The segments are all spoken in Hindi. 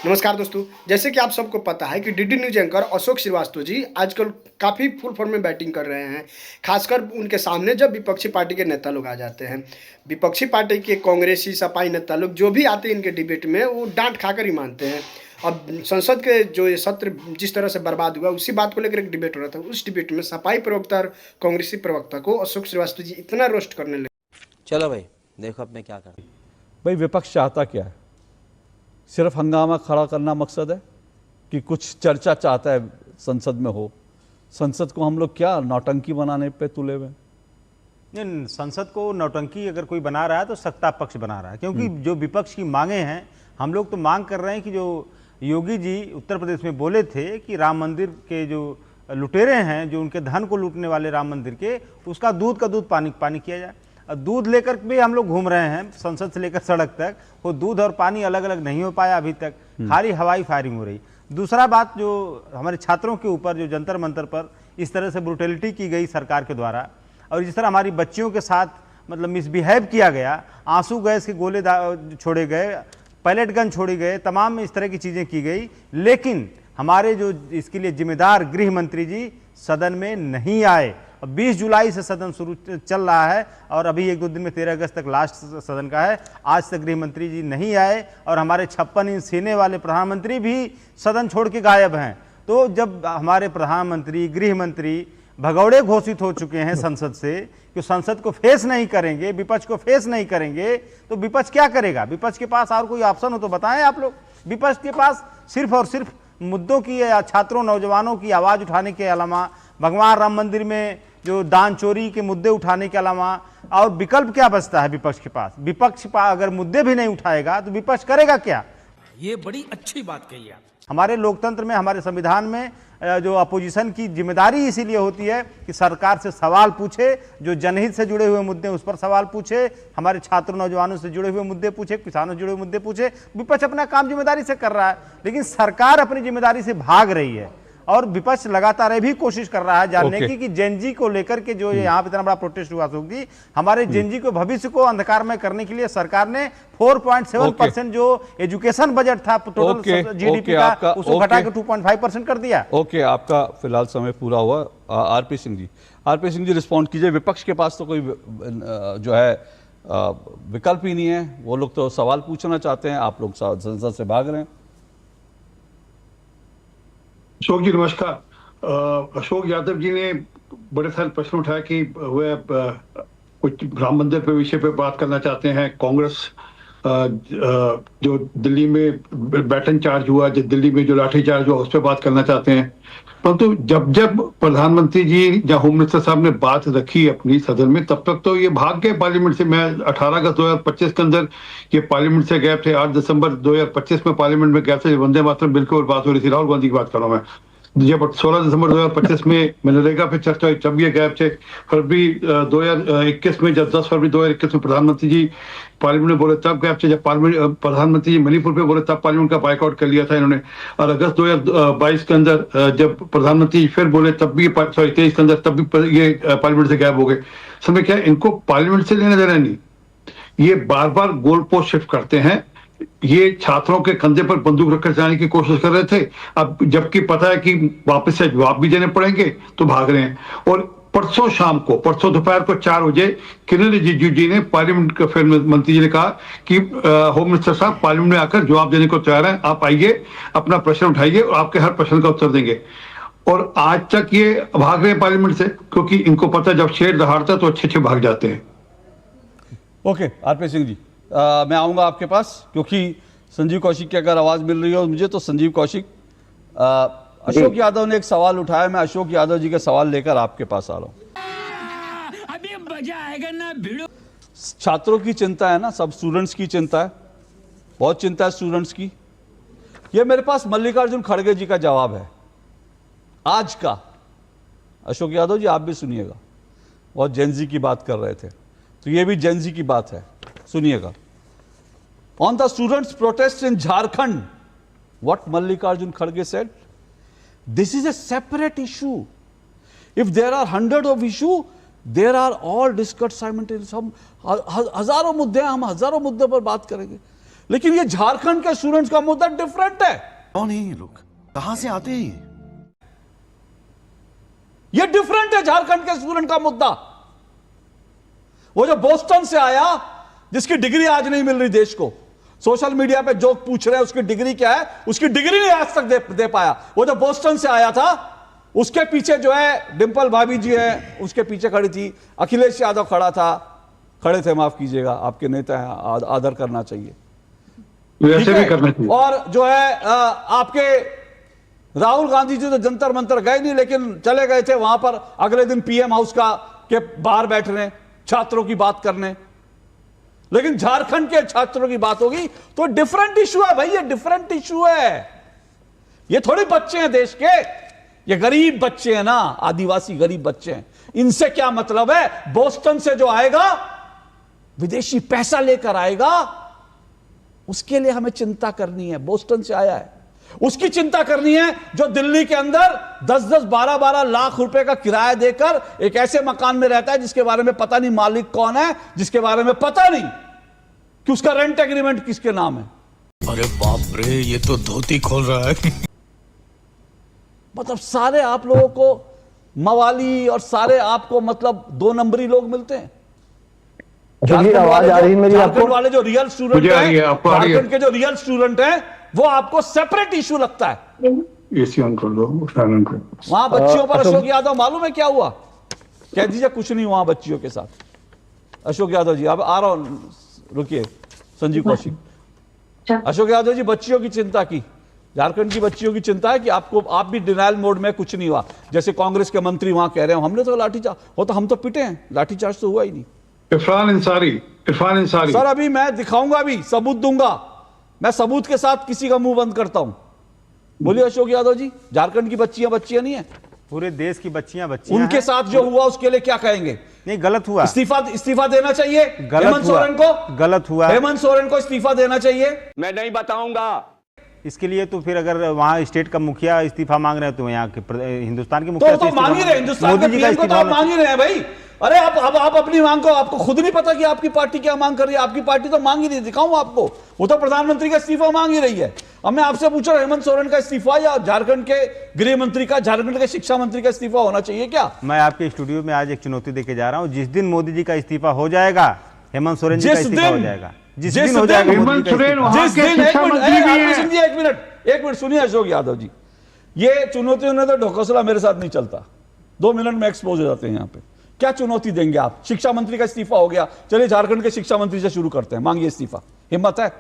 नमस्कार दोस्तों, जैसे कि आप सबको पता है कि DD news anchor Ashok Srivastava ji आजकल काफ़ी फुल फॉर्म में बैटिंग कर रहे हैं। खासकर उनके सामने जब विपक्षी पार्टी के नेता लोग आ जाते हैं। विपक्षी पार्टी के कांग्रेसी, सपाई नेता लोग जो भी आते हैं इनके डिबेट में वो डाँट खाकर ही मानते हैं। अब संसद के जो ये सत्र जिस तरह से बर्बाद हुआ उसी बात को लेकर एक डिबेट हो रहा था। उस डिबेट में सपाई प्रवक्ता और कांग्रेसी प्रवक्ता को अशोक श्रीवास्तव जी इतना रोस्ट करने लगे। चलो भाई देखो अब मैं क्या करूं। भाई विपक्ष चाहता क्या है? सिर्फ हंगामा खड़ा करना मकसद है कि कुछ चर्चा चाहता है संसद में हो? संसद को हम लोग क्या नौटंकी बनाने पे तुले हुए? नहीं, संसद को नौटंकी अगर कोई बना रहा है तो सत्ता पक्ष बना रहा है, क्योंकि जो विपक्ष की मांगे हैं, हम लोग तो मांग कर रहे हैं कि जो योगी जी उत्तर प्रदेश में बोले थे कि राम मंदिर के जो लुटेरे हैं, जो उनके धन को लूटने वाले राम मंदिर के, उसका दूध का दूध पानी पानी किया जाए। दूध लेकर भी हम लोग घूम रहे हैं संसद से लेकर सड़क तक, वो दूध और पानी अलग अलग नहीं हो पाया अभी तक, खाली हवाई फायरिंग हो रही। दूसरा बात, जो हमारे छात्रों के ऊपर जो जंतर मंतर पर इस तरह से ब्रुटलिटी की गई सरकार के द्वारा, और जिस तरह हमारी बच्चियों के साथ मतलब मिसबिहेव किया गया, आंसू गैस के गोले छोड़े गए, पैलेट गन छोड़ी गए, तमाम इस तरह की चीज़ें की गई, लेकिन हमारे जो इसके लिए जिम्मेदार गृह मंत्री जी सदन में नहीं आए। 20 जुलाई से सदन शुरू चल रहा है और अभी 1-2 दिन में 13 अगस्त तक लास्ट सदन का है। आज तक गृह मंत्री जी नहीं आए और हमारे 56 इंच सीने वाले प्रधानमंत्री भी सदन छोड़ के गायब हैं। तो जब हमारे प्रधानमंत्री, गृह मंत्री भगौड़े घोषित हो चुके हैं संसद से कि संसद को फेस नहीं करेंगे, विपक्ष को फेस नहीं करेंगे, तो विपक्ष क्या करेगा? विपक्ष के पास और कोई ऑप्शन हो तो बताएं आप लोग। विपक्ष के पास सिर्फ और सिर्फ मुद्दों की या छात्रों, नौजवानों की आवाज़ उठाने के अलावा, भगवान राम मंदिर में जो दान चोरी के मुद्दे उठाने के अलावा और विकल्प क्या बचता है विपक्ष के पास? विपक्ष अगर मुद्दे भी नहीं उठाएगा तो विपक्ष करेगा क्या? ये बड़ी अच्छी बात कही आप। हमारे लोकतंत्र में, हमारे संविधान में जो अपोजिशन की जिम्मेदारी इसीलिए होती है कि सरकार से सवाल पूछे, जो जनहित से जुड़े हुए मुद्दे उस पर सवाल पूछे, हमारे छात्र नौजवानों से जुड़े हुए मुद्दे पूछे, किसानों से जुड़े हुए मुद्दे पूछे। विपक्ष अपना काम जिम्मेदारी से कर रहा है, लेकिन सरकार अपनी जिम्मेदारी से भाग रही है और विपक्ष लगातार ये भी कोशिश कर रहा है जानने की कि जेनजी को लेकर के जो यहाँ पे इतना बड़ा प्रोटेस्ट हुआ होगी, हमारे जेनजी को भविष्य को अंधकारमय करने के लिए सरकार ने 4.7% जो एजुकेशन बजट था टोटल जीडीपी का, उसको घटा के 2.5% कर दिया। ओके, आपका फिलहाल समय पूरा हुआ। आरपी सिंह जी रिस्पॉन्ड कीजिए। विपक्ष के पास तो कोई जो है विकल्प ही नहीं है, वो लोग तो सवाल पूछना चाहते हैं, आप लोग संसद से भाग रहे हैं। अशोक जी नमस्कार। अशोक यादव जी ने बड़े सारे प्रश्न उठाए कि वह कुछ राम मंदिर पे विषय पे बात करना चाहते हैं। कांग्रेस जो दिल्ली में बैटन चार्ज हुआ, जो दिल्ली में जो लाठी चार्ज हुआ, उस पर बात करना चाहते हैं। परंतु जब प्रधानमंत्री जी या होम मिनिस्टर साहब ने बात रखी अपनी सदन में, तब तक तो ये भाग गए पार्लियामेंट से। मैं 18 अगस्त 2025 के अंदर ये पार्लियामेंट से गए थे। 8 दिसंबर 2025 में पार्लियामेंट में गए थे, वंदे मातरम बिल के ऊपर बात हो रही थी। राहुल गांधी की बात कर रहा हूँ मैं। जब 16 दिसंबर 2025 में मनरेगा पे चर्चा हुई, तब ये गैप थे। फरवरी 2021 में, जब 10 फरवरी 2021 में प्रधानमंत्री जी पार्लियामेंट में बोले, तब गैप थे। जब प्रधानमंत्री जी मणिपुर पे बोले, तब पार्लियामेंट का बाइकआउट कर लिया था इन्होंने। और अगस्त 2022 के अंदर जब प्रधानमंत्री फिर बोले, तब भी 23 के अंदर, तब भी ये पार्लियामेंट से गैप हो गए। समझ क्या, इनको पार्लियामेंट से लेना देना नहीं, ये बार बार गोल पोस्ट शिफ्ट करते हैं। ये छात्रों के कंधे पर बंदूक रखकर जाने की कोशिश कर रहे थे, अब जबकि पता है कि वापस से जवाब भी देने पड़ेंगे तो भाग रहे हैं। और परसों दोपहर को 4 बजे किरेन रिजिजू जी ने पार्लियामेंट के फिर मंत्री जी ने कहा कि होम मिनिस्टर साहब पार्लियामेंट में आकर जवाब देने को तैयार हैं, आप आइए, अपना प्रश्न उठाइए और आपके हर प्रश्न का उत्तर देंगे। और आज तक ये भाग रहे हैं पार्लियामेंट से, क्योंकि इनको पता है जब शेर दहाड़ता तो अच्छे भाग जाते हैं। ओके आरपी सिंह जी, मैं आऊंगा आपके पास, क्योंकि संजीव कौशिक की अगर आवाज मिल रही हो मुझे तो संजीव कौशिक, अशोक यादव ने एक सवाल उठाया, मैं अशोक यादव जी का सवाल लेकर आपके पास आ रहा हूं। अभी मजा आएगा ना भिड़ो। छात्रों की चिंता है ना, सब स्टूडेंट्स की चिंता है, बहुत चिंता है स्टूडेंट्स की। ये मेरे पास मल्लिकार्जुन खड़गे जी का जवाब है आज का। अशोक यादव जी आप भी सुनिएगा, बहुत जेनजी की बात कर रहे थे, तो ये भी जेनजी की बात है, सुनिएगा। On the students' protest in Jharkhand, what Mallikarjun Kharge said? This is a separate issue. If there are hundreds of issues, there are all discussed simultaneously. हम हजारों मुद्दे हैं, हम हजारों मुद्दों पर बात करेंगे। लेकिन ये झारखंड के स्टूडेंट्स का मुद्दा डिफरेंट है। कौन है ये लोग, कहां से आते हैं ये डिफरेंट है झारखंड के स्टूडेंट का मुद्दा। वो जो बोस्टन से आया, जिसकी डिग्री आज नहीं मिल रही देश को, सोशल मीडिया पे जो पूछ रहे हैं उसकी डिग्री क्या है, उसकी डिग्री नहीं आज तक दे पाया। वो जो बोस्टन से आया था, उसके पीछे जो है डिंपल भाभी जी है, उसके पीछे खड़ी थी, अखिलेश यादव खड़े थे, माफ कीजिएगा, आपके नेता हैं, आदर करना चाहिए, वैसे भी करना चाहिए। और जो है आपके राहुल गांधी जी तो जंतर मंतर गए नहीं, लेकिन चले गए थे वहां पर अगले दिन पीएम हाउस के बाहर बैठने, छात्रों की बात करने। लेकिन झारखंड के छात्रों की बात होगी तो डिफरेंट इशू है भाई, ये डिफरेंट इशू है। ये थोड़ी बच्चे हैं देश के, ये गरीब बच्चे हैं ना, आदिवासी गरीब बच्चे हैं। इनसे क्या मतलब है? बोस्टन से जो आएगा, विदेशी पैसा लेकर आएगा, उसके लिए हमें चिंता करनी है। बोस्टन से आया है, उसकी चिंता करनी है जो दिल्ली के अंदर 10-10, 12-12 लाख रुपए का किराया देकर एक ऐसे मकान में रहता है जिसके बारे में पता नहीं मालिक कौन है, जिसके बारे में पता नहीं कि उसका रेंट एग्रीमेंट किसके नाम है। अरे बाप रे, ये तो धोती खोल रहा है। मतलब सारे आप लोगों को मवाली और सारे आपको मतलब 2 नंबरी लोग मिलते हैं। आवाज आ रही है मेरी आपको? झारखंड वाले जो रियल स्टूडेंट मुझे आ रही है, हैं, आपको आ रही है? झारखंड के जो रियल स्टूडेंट हैं, वो आपको सेपरेट इशू लगता है। एसी ऑन कर दो, फैन कर दो। वहां बच्चियों पर अशोक यादव मालूम है क्या हुआ? कह दीजिए कुछ नहीं वहां बच्चियों के साथ। अशोक यादव जी, अब आ रहा हूं, रुकिए, संजीव कौशिक। अशोक यादव जी, बच्चियों की चिंता की, झारखंड की बच्चियों की चिंता है कि आप भी डिनाइल मोड में, कुछ नहीं हुआ, जैसे कांग्रेस के मंत्री वहां कह रहे हो हमने तो लाठीचार्ज हो, तो हम तो पिटे हैं, लाठीचार्ज तो हुआ ही नहीं। इरफान अंसारी सर अभी मैं दिखाऊंगा, अभी सबूत दूंगा, मैं सबूत के साथ किसी का मुंह बंद करता हूं। बोलिए अशोक यादव जी, झारखंड की बच्चियां नहीं है, पूरे देश की बच्चियां उनके हैं। साथ जो हुआ उसके लिए क्या कहेंगे? नहीं, गलत हुआ, इस्तीफा देना चाहिए हेमंत सोरेन को, गलत हुआ, हेमंत सोरेन को इस्तीफा देना चाहिए। मैं नहीं बताऊंगा। इसके लिए तो फिर अगर वहाँ स्टेट का मुखिया इस्तीफा मांग रहे हैं तो यहाँ के हिंदुस्तान के तो मुखिया मांग ही रहे, हिंदुस्तान के पीएम को तो आप मांग ही रहे हैं भाई। अरे आप अपनी मांग को, आपको खुद नहीं पता कि आपकी पार्टी क्या मांग कर रही है? आपकी पार्टी तो मांग ही नहीं, दिखाऊं आपको, वो तो प्रधानमंत्री का इस्तीफा मांग ही रही है। अब मैं आपसे पूछ रहा हूं, हेमंत सोरेन का इस्तीफा या झारखंड के गृह मंत्री का, झारखंड के शिक्षा मंत्री का इस्तीफा होना चाहिए क्या? मैं आपके स्टूडियो में आज एक चुनौती देके जा रहा हूँ, जिस दिन मोदी जी का इस्तीफा हो जाएगा, हेमंत सोरेन जी का इस्तीफा हो जाएगा, जिस दिन हो जाएगा हेमंत सोरेन वहां जिस के दिन, शिक्षा मंत्री भी हैं। एक मिनट सुनिए अशोक यादव जी, ये चुनौतियों ने तो ढोकसला मेरे साथ नहीं चलता, 2 मिनट में एक्सपोज हो जाते हैं यहाँ पे। क्या चुनौती देंगे आप? शिक्षा मंत्री का इस्तीफा हो गया, चलिए झारखंड के शिक्षा मंत्री से शुरू करते हैं, मांगिए इस्तीफा, हिम्मत है?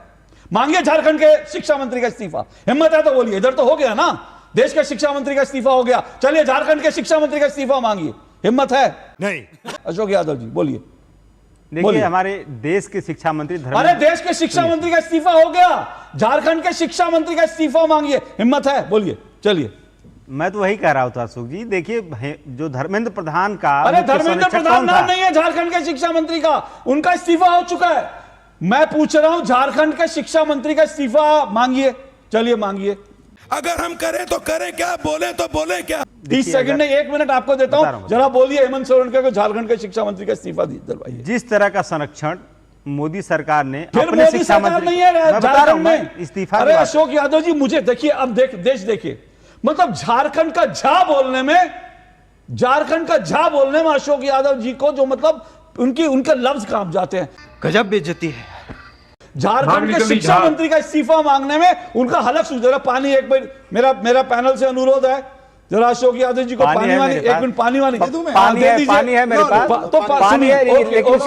मांगिए झारखंड के शिक्षा मंत्री का इस्तीफा, हिम्मत है तो बोलिए। इधर तो हो गया ना, देश के शिक्षा मंत्री का इस्तीफा हो गया, चलिए झारखंड के शिक्षा मंत्री का इस्तीफा मांगिए, हिम्मत है? नहीं। अशोक यादव जी बोलिए। देखिए, हमारे देश के शिक्षा मंत्री अरे देश के शिक्षा मंत्री का इस्तीफा हो गया, झारखंड के शिक्षा मंत्री का इस्तीफा मांगिए, हिम्मत है? बोलिए, चलिए। मैं तो वही कह रहा था अशोक जी, देखिए जो धर्मेंद्र प्रधान का, अरे धर्मेंद्र प्रधान नाम नहीं है झारखंड के शिक्षा मंत्री का, उनका इस्तीफा हो चुका है। मैं पूछ रहा हूं, झारखंड के शिक्षा मंत्री का इस्तीफा मांगिए, चलिए मांगिए। अगर हम करें तो करें क्या, बोले तो बोले क्या? 30 सेकंड में 1 मिनट आपको देता हूं, जरा बोलिए हेमंत सोरेन को झारखंड के शिक्षा मंत्री का इस्तीफा दिलवाइए। जिस तरह का संरक्षण मोदी सरकार ने फिर अपने मोदी शिक्षा सरकार मंत्री, नहीं है झारखंड में इस्तीफा। अरे अशोक यादव जी, मुझे देखिए, अब देश देखिए, मतलब झारखंड का झा बोलने में, झारखंड का झा बोलने में अशोक यादव जी को जो मतलब उनके लफ्ज कांप जाते हैं। गजब बेइज्जती है। झारखंड के शिक्षा मंत्री का इस्तीफा मांगने में उनका हलक सूझ रहा। पानी एक मिनट, मेरा पैनल से अनुरोध है, जरा अशोक यादव जी को पानी वानी, 1 मिनट पानी वानी, पानी है मेरे पास, तो पानी है, लेकिन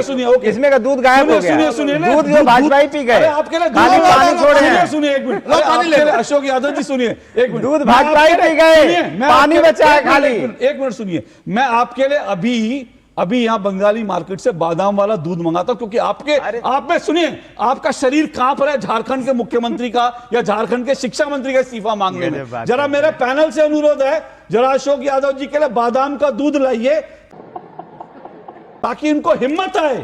सुनिए, इसमें का दूध गायब हो गया, सुनिए, दूध जो भाजपा ही पी गए, आपके लिए पानी छोड़े हैं। सुनिए 1 मिनट, अशोक यादव जी सुनिए 1 मिनट, दूध भाजपा ही पी गए, पानी बचा है खाली। 1 मिनट सुनिए, मैं आपके लिए अभी यहां बंगाली मार्केट से बादाम वाला दूध मंगाता हूं, क्योंकि आप में सुनिए, आपका शरीर कांप रहा है झारखंड के मुख्यमंत्री का या झारखंड के शिक्षा मंत्री का इस्तीफा मांगने में। जरा मेरे पैनल से अनुरोध है, जरा अशोक यादव जी के लिए बादाम का दूध लाइए, ताकि इनको हिम्मत आए,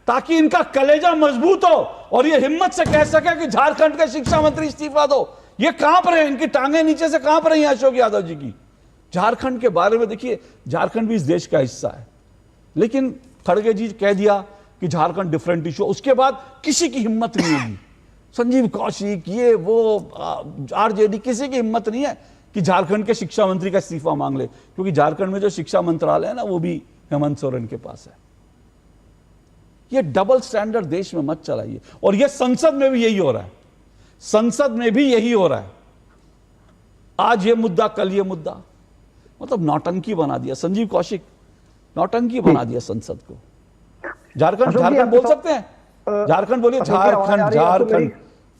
ताकि इनका कलेजा मजबूत हो और ये हिम्मत से कह सके कि झारखंड के शिक्षा मंत्री इस्तीफा दो। ये कांप रहे हैं, इनकी टांगे नीचे से कांप रही हैं अशोक यादव जी की। झारखंड के बारे में देखिए, झारखंड भी इस देश का हिस्सा है, लेकिन खड़गे जी कह दिया कि झारखंड डिफरेंट इशू, उसके बाद किसी की हिम्मत नहीं होगी, संजीव कौशिक ये वो आरजेडी, किसी की हिम्मत नहीं है कि झारखंड के शिक्षा मंत्री का इस्तीफा मांग ले, क्योंकि झारखंड में जो शिक्षा मंत्रालय है ना वो भी हेमंत सोरेन के पास है। ये डबल स्टैंडर्ड देश में मत चलाइए, और ये संसद में भी यही हो रहा है, संसद में भी यही हो रहा है। आज ये मुद्दा, कल ये मुद्दा, मतलब नौटंकी बना दिया संजीव कौशिक, नौटंकी बना दिया संसद को। झारखंड झारखंड बोल सकते हैं, झारखंड बोलिए, झारखंड झारखंड।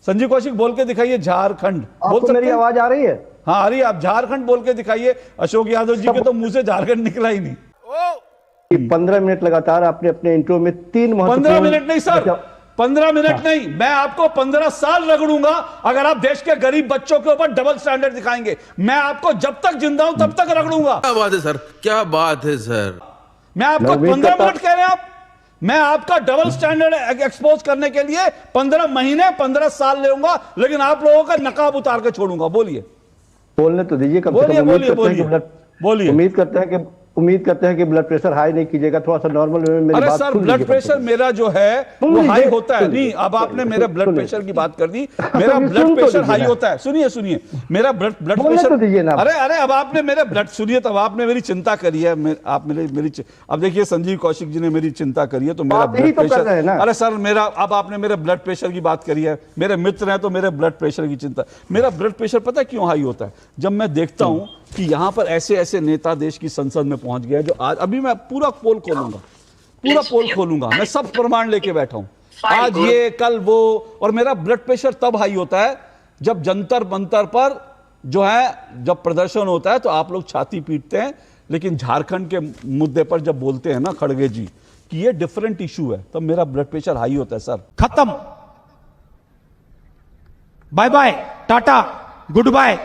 संजीव कौशिक बोल के दिखाइए झारखंड, बोल सकते हैं? मेरी आवाज आ रही है? हाँ आ रही है, आप झारखंड बोल के दिखाइए। अशोक यादव जी के तो मुंह से झारखंड निकला ही नहीं। 15 मिनट लगातार आपने अपने इंट्रो में 3 15 मिनट नहीं सर, 15 मिनट नहीं, मैं आपको 15 साल रगड़ूंगा अगर आप देश के गरीब बच्चों के ऊपर डबल स्टैंडर्ड दिखाएंगे। मैं आपको जब तक जिंदा हूं तब तक रगड़ूंगा। क्या बात है सर, क्या बात है सर। मैं आपको 15 मिनट कह रहे हैं आप, मैं आपका डबल स्टैंडर्ड एक्सपोज करने के लिए 15 महीने 15 साल लेऊंगा, लेकिन आप लोगों का नकाब उतार के छोड़ूंगा। बोलिए, बोलने तो दीजिए कम से कम। बोलिए। उम्मीद करते हैं कि ब्लड प्रेशर हाई नहीं कीजिएगा, थोड़ा सा नॉर्मल में मेरी अरे बात सर, सुन ब्लड लीजिए। प्रेशर मेरा जो है वो हाई होता है। नहीं, अब आपने मेरे ब्लड प्रेशर की बात कर दी, मेरा ब्लड प्रेशर हाई होता है। सुनिए सुनिए, मेरा ब्लड प्रेशर, अरे अब आपने मेरे ब्लड, सुनिए, तब आपने मेरी चिंता करी है, आप मेरी अब देखिए संजीव कौशिक जी ने मेरी चिंता करी है, तो मेरा ब्लड प्रेशर, अरे सर मेरा, अब आपने मेरे ब्लड प्रेशर की बात करी है, मेरे मित्र हैं तो मेरे ब्लड प्रेशर की चिंता। मेरा ब्लड प्रेशर पता है क्यों हाई होता है? जब मैं देखता हूं कि यहां पर ऐसे ऐसे नेता देश की संसद में पहुंच गए, जो आज, अभी मैं पूरा पोल खोलूंगा, पूरा पोल खोलूंगा, मैं सब प्रमाण लेके बैठा हूं, आज ये कल वो। और मेरा ब्लड प्रेशर तब हाई होता है जब जंतर मंतर पर जो है, जब प्रदर्शन होता है तो आप लोग छाती पीटते हैं, लेकिन झारखंड के मुद्दे पर जब बोलते हैं ना खड़गे जी कि ये डिफरेंट इशू है, तब मेरा ब्लड प्रेशर हाई होता है सर। खत्म, bye bye, tata, good bye.